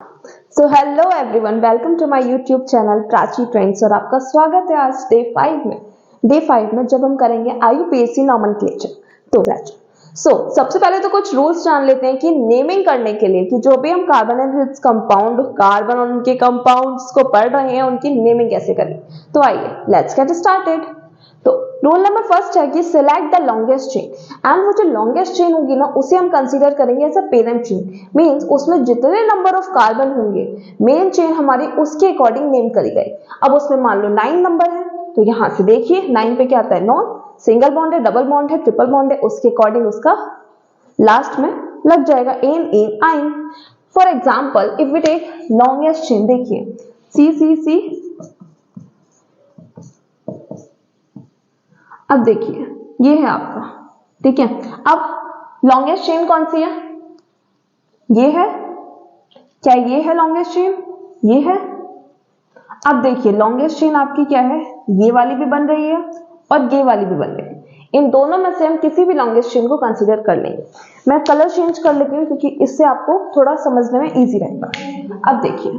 So hello everyone, welcome to my YouTube channel Prachi trends और आपका स्वागत है आज डे 5 में जब हम करेंगे आईयूपीएसी नॉमेनक्लेचर। तो सबसे पहले तो कुछ रूल्स जान लेते हैं कि नेमिंग करने के लिए कि जो भी हम carbon and its compound carbon और उनके कंपाउंड्स को पढ़ रहे हैं उनकी नेमिंग कैसे करें। तो आइए लेट्स गेट स्टार्टेड। तो रूल नंबर फर्स्ट है कि select the longest chain and वो जो लॉन्गेस्ट चेन होगी ना उसे हम कंसीडर करेंगे as a parent chain. Means उसमें जितने नंबर ऑफ कार्बन होंगे मेन चेन हमारी उसके अकॉर्डिंग नेम करी गई। अब उसमें मान लो 9 नंबर है तो यहां से देखिए 9 पे क्या आता है, नॉन सिंगल बॉन्ड है, डबल बॉन्ड है, ट्रिपल बॉन्ड है, उसके अकॉर्डिंग उसका लास्ट में लग जाएगा एन आइन। For example if we take longest chain, देखिए सी सी सी। अब देखिए ये है आपका, ठीक है। अब लॉन्गेस्ट चेन कौन सी है, ये है क्या, ये है लॉन्गेस्ट चेन, ये है। अब देखिए लॉन्गेस्ट चेन आपकी क्या है, ये वाली भी बन रही है और ये वाली भी बन रही है। इन दोनों में से हम किसी भी लॉन्गेस्ट चेन को कंसीडर कर लेंगे। मैं कलर चेंज कर लेती हूँ क्योंकि इससे आपको थोड़ा समझने में इजी रहेगा। अब देखिए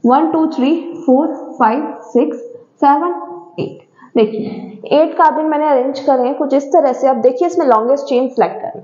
1 2 3 4 5 6 7 8, देखिए 8 कार्बन मैंने अरेंज करे हैं कुछ इस तरह से। अब देखिए इसमें लॉन्गेस्ट चेन सेलेक्ट करें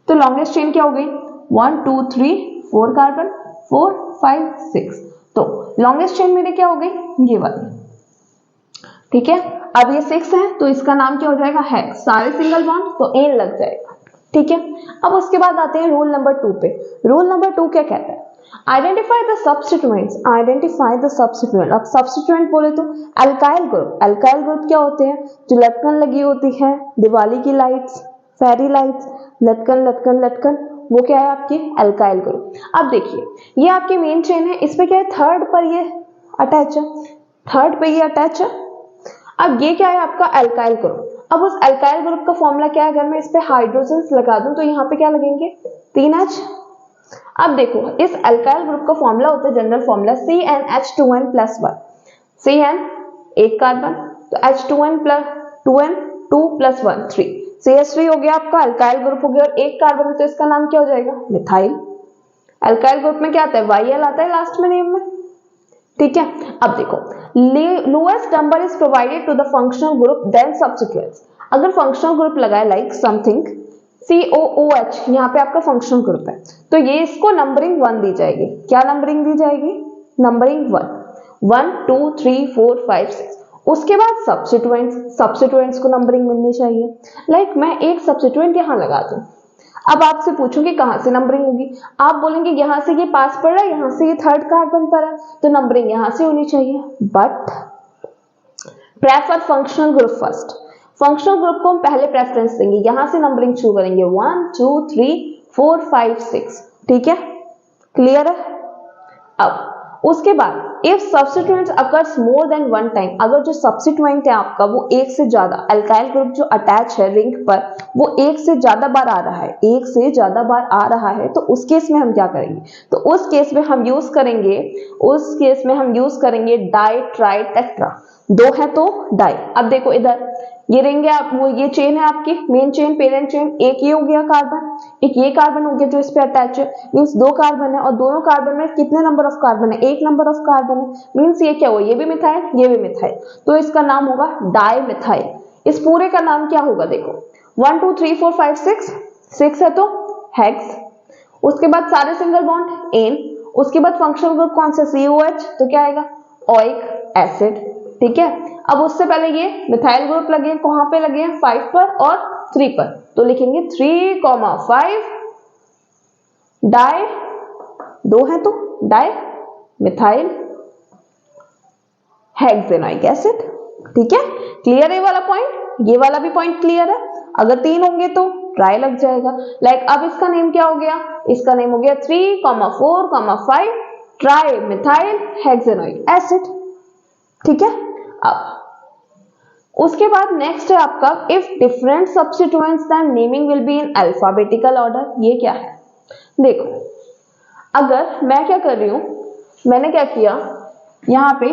तो लॉन्गेस्ट चेन क्या हो गई, 1 2 3 4 कार्बन 4 5 6। तो लॉन्गेस्ट चेन मेरी क्या हो गई, ये वाली, ठीक है। अब ये 6 है तो इसका नाम क्या हो जाएगा, हेक्स। सारे सिंगल बॉन्ड तो एन लग जाएगा, ठीक है। अब उसके बाद आते हैं रूल नंबर 2 पे। रूल नंबर 2 क्या कहता है, identify the substituents. Identify the substituent. अब सब्स्टिट्यूएंट बोले तो अल्काइल ग्रुप। अल्काइल ग्रुप क्या होते हैं, जो लटकन लगी होती है, दिवाली की लाइट्स, फेरी लाइट्स, लटकन लटकन लटकन, वो क्या है आपकी अल्काइल ग्रुप। अब देखिए ये आपकी मेन चेन है, इसमें क्या है, थर्ड पर ये अटैच है, थर्ड पे ये अटैच है। अब ये क्या है आपका अल्काइल ग्रुप। अब उस अल्काइल ग्रुप का फॉर्मूला क्या है, अगर मैं इस पे हाइड्रोजन लगा दूं तो यहाँ पे क्या लगेंगे, 3H। अब देखो इस अल्काइल ग्रुप का फॉर्मूला होता है जनरल फॉर्मूला CnH2n+1। Cn एक कार्बन तो H2n प्लस 2n 2 + 1 3, CH3 हो गया आपका अल्काइल ग्रुप हो गया और एक कार्बन है तो इसका नाम क्या हो जाएगा, मिथाइल। अल्काइल ग्रुप में क्या आता है, YL आता है लास्ट में नेम में, ठीक है। अब देखो lowest number is provided to the functional group then substituents. अगर फंक्शनल ग्रुप लगाए लाइक समथिंग COOH, यहाँ पे आपका फंक्शनल ग्रुप है तो ये इसको नंबरिंग 1 दी जाएगी। क्या नंबरिंग दी जाएगी, नंबरिंग 1 2 3 4 5 6। उसके बाद सब्स्टिट्यूएंट्स को नंबरिंग मिलनी चाहिए। लाइक मैं एक सब्स्टिट्यूएंट यहाँ लगा दूं, अब आपसे पूछूंगी कहां से नंबरिंग होगी, आप बोलेंगे यहां से ये पास पड़ रहा है, यहां से ये थर्ड कार्बन पर है तो नंबरिंग यहां से होनी चाहिए। But prefer functional group first. Functional group को हम पहले प्रेफरेंस देंगे, यहां से नंबरिंग शुरू करेंगे 1 2 3 4 5 6, ठीक है, क्लियर है। अब उसके बाद if substituent occurs more than 1 time, अगर जो सब्स्टिट्यूएंट है आपका वो एक से ज्यादा, अल्काइल ग्रुप जो अटैच है रिंग पर वो एक से ज्यादा बार आ रहा है, एक से ज्यादा बार आ रहा है, तो उस केस में हम क्या करेंगे, तो उस केस में हम यूज करेंगे डाई ट्राई टेट्रा। 2 है तो डाई। अब देखो इधर ये रिंग है, वो ये चेन है आपकी मेन चेन पेरेंट चेन, एक ये हो गया कार्बन, एक ये कार्बन हो गया जो इस पे अटैच है, मींस 2 कार्बन है और दोनों कार्बन में कितने नंबर ऑफ कार्बन है, 1 नंबर ऑफ कार्बन है, मींस ये क्या हुआ, ये भी मिथाइल ये भी मिथाइल, तो इसका नाम होगा डाई मिथाइल। इस पूरे का नाम क्या होगा, देखो 1 2 3 4 5 6 है तो हेक्स। उसके बाद सारे सिंगल बॉन्ड एन, उसके बाद फंक्शनल ग्रुप कौन सा COH तो क्या आएगा, ओइक एसिड, ठीक है। अब उससे पहले ये मिथाइल ग्रुप लगे, कहां पे लगे हैं, 5 पर और 3 पर, तो लिखेंगे 3,5 डाई, 2 है तो डाई मिथाइल हेक्सेनोइक एसिड, ठीक है। क्लियर है वाला पॉइंट, ये वाला भी पॉइंट क्लियर है। अगर 3 होंगे तो ट्राई लग जाएगा। लाइक अब इसका नेम क्या हो गया, इसका नेम हो गया 3,4,5 ट्राई मिथाइल हेक्सेनोइक एसिड, ठीक है। अब उसके बाद नेक्स्ट है आपका if different substituents then naming will be in alphabetical order. ये क्या है, देखो अगर मैं क्या कर रही हूं, मैंने क्या किया यहां पे,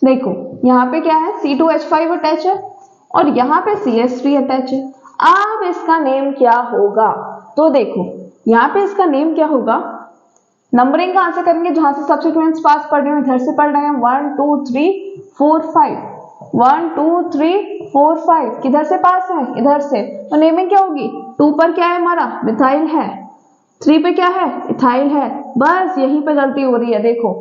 देखो यहाँ पे क्या है C2H5 अटैच है और यहाँ पे CH3 अटैच है। अब इसका नेम क्या होगा, तो देखो यहाँ पे इसका नेम क्या होगा, नंबरिंग कहां से करेंगे, जहां से सब्सिक्वेंस पास पढ़ रहे हैं इधर से पढ़ रहे हैं, 1 2 3 4 5, 1 2 3 4 5 किधर से पास है, इधर से, तो नेमिंग क्या होगी, 2 पर क्या है हमारा मिथाइल है, 3 पे क्या है इथाइल है, बस यहीं पे गलती हो रही है। देखो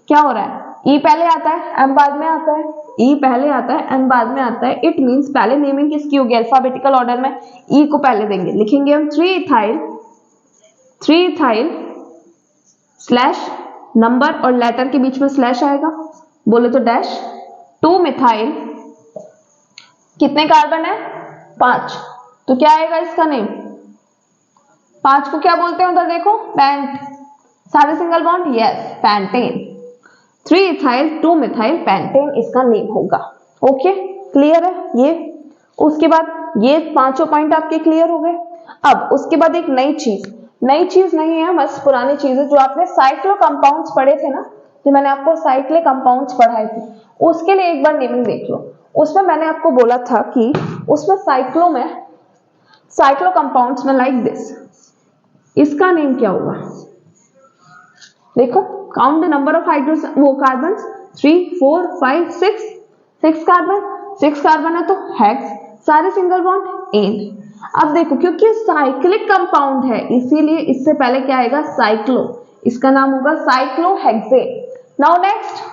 क्या हो रहा है, ई पहले आता है एम बाद में आता है, ई पहले आता है एम बाद में आता है, इट मींस पहले नेमिंग किसकी होगी, अल्फाबेटिकल ऑर्डर में ई को पहले देंगे, लिखेंगे हम 3 इथाइल स्लैश नंबर और लेटर के बीच में स्लैश आएगा, बोले तो डैश, 2 मिथाइल, कितने कार्बन है 5, तो क्या आएगा इसका नेम, 5 को क्या बोलते हैं उधर देखो, पेंट, सारे single bond, yes pentane, 3 ethyl 2 methyl pentane इसका नेम होगा। ओके क्लियर है ये। उसके बाद ये पांचों पॉइंट आपके क्लियर हो गए। अब उसके बाद एक नई चीज नहीं है, बस पुरानी चीज है, जो आपने साइक्लो कंपाउंड्स पढ़े थे ना, जो मैंने आपको साइक्लिक कंपाउंड्स पढ़ाए थे, उसके लिए एक बार नेमिंग देख लो। उसमें मैंने आपको बोला था कि उसमें साइक्लो कंपाउंड्स में लाइक दिस, इसका नेम क्या होगा, देखो count the number of carbon, 3 4 5 6 carbon है तो हेक्स, सारे सिंगल बॉन्ड एन। अब देखो क्योंकि साइक्लिक कंपाउंड है इसीलिए इससे पहले क्या आएगा साइक्लो, इसका नाम होगा साइक्लोहेक्सेन। नाउ नेक्स्ट,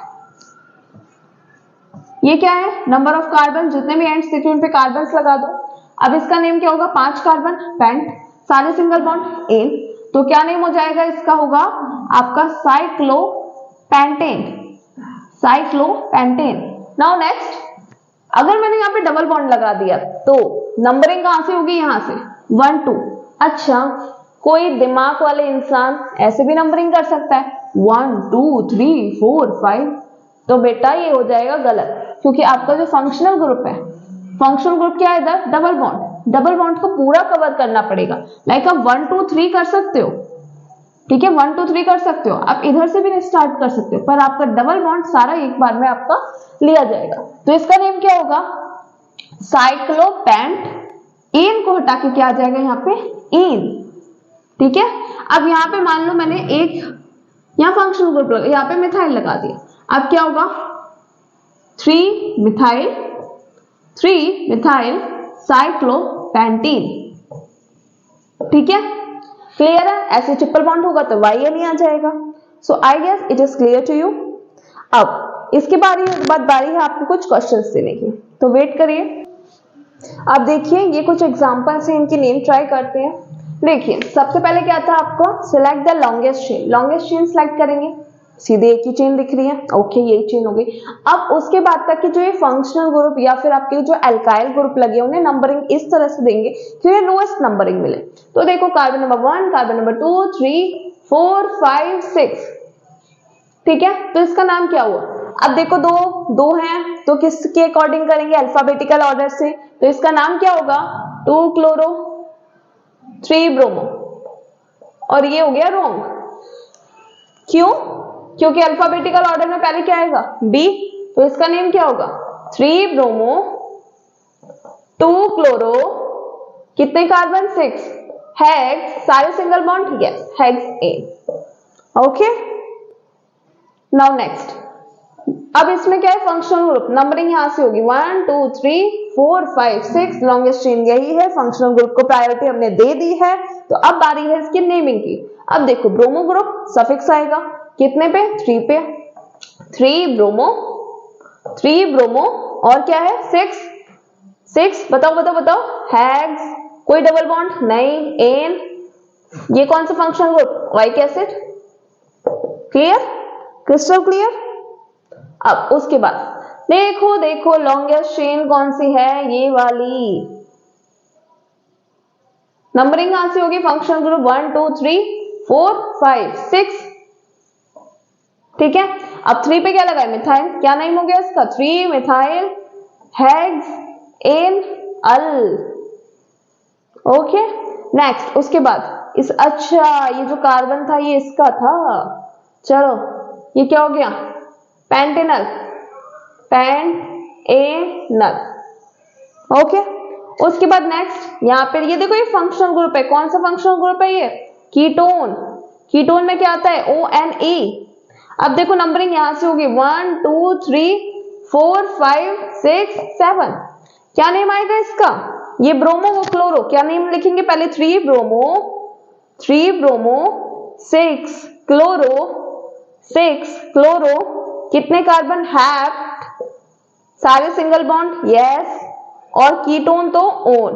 ये क्या है, नंबर ऑफ कार्बन, जितने भी एंड्स दिखे उन पे कार्बन लगा दो। अब इसका नेम क्या होगा, 5 कार्बन पेंट, सारे सिंगल बॉन्ड एन, तो क्या नेम हो जाएगा इसका, होगा आपका साइक्लोपेंटेन। नाउ नेक्स्ट, अगर मैंने यहाँ पे डबल बॉन्ड लगा दिया तो नंबरिंग कहां से होगी, यहां से 1 2। अच्छा कोई दिमाग वाले इंसान ऐसे भी नंबरिंग कर सकता है 1 2 3 4 5, तो बेटा ये हो जाएगा गलत, क्योंकि आपका जो फंक्शनल ग्रुप है, फंक्शनल ग्रुप क्या है इधर, डबल बॉन्ड को पूरा कवर करना पड़ेगा। लाइक आप 1 2 3 कर सकते हो, ठीक है 1 2 3 कर सकते हो, आप इधर से भी स्टार्ट कर सकते हो, पर आपका डबल बॉन्ड सारा एक बार में आपका लिया जाएगा। तो इसका नेम क्या होगा, साइक्लोपेंट, एन को हटा के क्या आ जाएगा यहाँ पे इन, ठीक है। अब यहाँ पे मान लो मैंने एक यहाँ फंक्शनल ग्रुप लगा, यहाँ पे मिथाइल लगा दिया, अब क्या होगा 3 मिथाइल साइक्लोपेंटीन, ठीक है क्लियर है। ऐसे ट्रिपल बॉन्ड होगा तो YN आ जाएगा। So I guess it is clear to you. अब इसके बाद बारी है आपको कुछ क्वेश्चंस देने की, तो वेट करिए। अब देखिए ये कुछ एग्जांपल्स हैं, इनकी नेम ट्राई करते हैं। देखिए सबसे पहले क्या था आपको, select the longest chain select करेंगे, सीधे एक ही चेन दिख रही है, ओके यही चेन हो गई। अब उसके बाद तक की जो ये फंक्शनल ग्रुप या फिर आपके जो अल्काइल ग्रुप लगे उन्हें नंबरिंग इस तरह से देंगे कि उन्हें लोएस्ट नंबरिंग मिले। तो देखो कार्बन नंबर 1, कार्बन नंबर 2, 3, 4, 5, 6, ठीक है। तो इसका नाम क्या हुआ, अब देखो दो हैं तो किसके अकॉर्डिंग करेंगे, अल्फाबेटिकल ऑर्डर से, तो इसका नाम क्या होगा 2 क्लोरो 3 ब्रोमो, और ये हो गया रॉन्ग, क्यों, क्योंकि अल्फाबेटिकल ऑर्डर में पहले क्या आएगा बी, तो इसका नेम क्या होगा 3 ब्रोमो 2 क्लोरो, कितने कार्बन 6, हेक्स, सारे सिंगल बॉन्ड, यस हेक्स ए, ओके। नाउ नेक्स्ट, अब इसमें क्या है फंक्शनल ग्रुप, नंबरिंग यहां से होगी 1 2 3 4 5 6, लॉन्गेस्ट चेन यही है, फंक्शनल ग्रुप को प्रायोरिटी हमने दे दी है। तो अब बारी है इसकी नेमिंग की। अब देखो ब्रोमो ग्रुप सफिक्स आएगा कितने पे, 3 पे, 3 ब्रोमो और क्या है 6, बताओ हेक्स, कोई डबल बॉन्ड नहीं, एन, ये कौन सा फंक्शनल ग्रुप, वाइक एसिड, क्लियर, क्रिस्टल क्लियर। अब उसके बाद देखो लॉन्गेस्ट चेन कौन सी है, ये वाली, नंबरिंग कहां से होगी, फंक्शनल ग्रुप 1 2 3 4 5 6, ठीक है। अब 3 पे क्या लगा है मिथाइल, क्या नेम हो गया इसका 3 मिथाइल हेक्स एन अल, ओके। नेक्स्ट उसके बाद अच्छा ये जो कार्बन था ये इसका था, चलो ये क्या हो गया पेंटेनल, ओके। उसके बाद नेक्स्ट यहाँ पे ये देखो ये फंक्शनल ग्रुप है, कौन सा फंक्शनल ग्रुप है ये कीटोन, कीटोन में क्या आता है ONE। अब देखो नंबरिंग यहां से होगी 1 2 3 4 5 6 7। क्या नेम आएगा इसका? ये ब्रोमो वो क्लोरो, क्या नेम लिखेंगे पहले? 3 ब्रोमो 6 क्लोरो 6 क्लोरो। कितने कार्बन? हैप्ट, सारे सिंगल बॉन्ड, यस। और कीटोन तो ओन।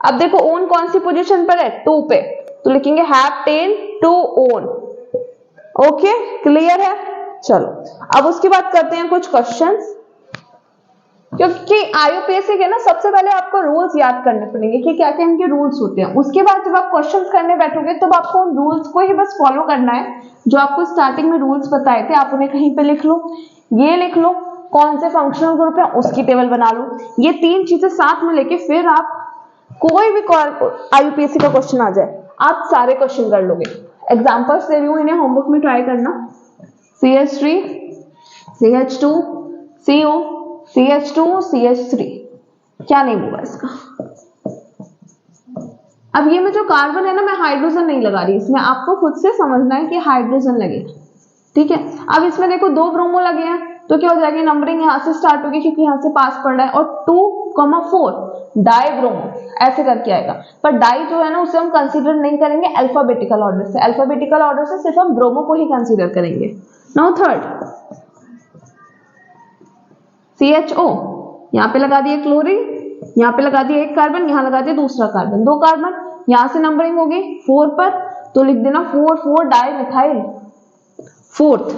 अब देखो ओन कौन सी पोजीशन पर है? 2 पे, तो लिखेंगे हैप्टेन 2 ओन। ओके, क्लियर है? चलो अब उसके बाद करते हैं कुछ क्वेश्चंस, क्योंकि आईयूपीएससी के ना सबसे पहले आपको रूल्स याद करने पड़ेंगे कि क्या क्या इनके रूल्स होते हैं। उसके बाद जब आप क्वेश्चंस करने बैठोगे तो आपको उन रूल्स को ही बस फॉलो करना है। जो आपको स्टार्टिंग में रूल्स बताए थे आप उन्हें कहीं पे लिख लो, ये लिख लो, कौन से फंक्शनल ग्रुप है उसकी टेबल बना लो। ये 3 चीजें साथ में लेके फिर आप कोई भी आईयूपीएससी का क्वेश्चन आ जाए आप सारे क्वेश्चन कर लोगे। एग्जाम्पल्स दे रही हूँ, इन्हें होमवर्क में ट्राई करना। CH3 CH2 CO CH2 CH3, क्या नेम होगा इसका? अब ये में जो कार्बन है ना, मैं हाइड्रोजन नहीं लगा रही, इसमें आपको खुद से समझना है कि हाइड्रोजन लगेगा, ठीक है। अब इसमें देखो 2 ब्रोमो लगे हैं, तो क्या हो जाएगी? नंबरिंग यहां से स्टार्ट होगी क्योंकि यहां से पास पड़ रहा है, और 2,4 डाई ब्रोमो ऐसे करके आएगा। पर डाई जो है ना उसे हम कंसीडर नहीं करेंगे अल्फाबेटिकल ऑर्डर से। अल्फाबेटिकल ऑर्डर से सिर्फ हम ब्रोमो को ही कंसीडर करेंगे। नाउ थर्ड CHO, यहाँ पे लगा दिया क्लोरीन, यहाँ पे लगा दिया एक कार्बन, यहाँ लगा दिया दूसरा कार्बन, 2 कार्बन। यहाँ से नंबरिंग होगी 4 पर, तो लिख देना 4,4 डाई मिथाइल 4th।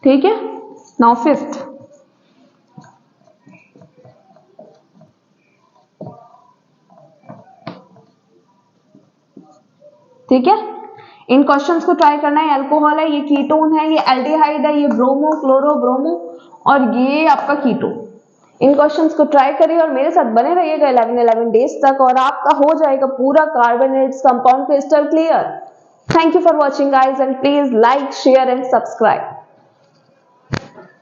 ठीक है, नाउ 5th। ठीक है, इन क्वेश्चंस को ट्राई करना है। अल्कोहल है, ये कीटोन है, ये एल्डिहाइड है, ये ब्रोमो क्लोरो ब्रोमो, और ये आपका कीटोन। इन क्वेश्चंस को ट्राई करिए और मेरे साथ बने रहिएगा 11 डेज तक, और आपका हो जाएगा पूरा carbonates compound crystal clear. Thank you for watching guys, and please like share and subscribe.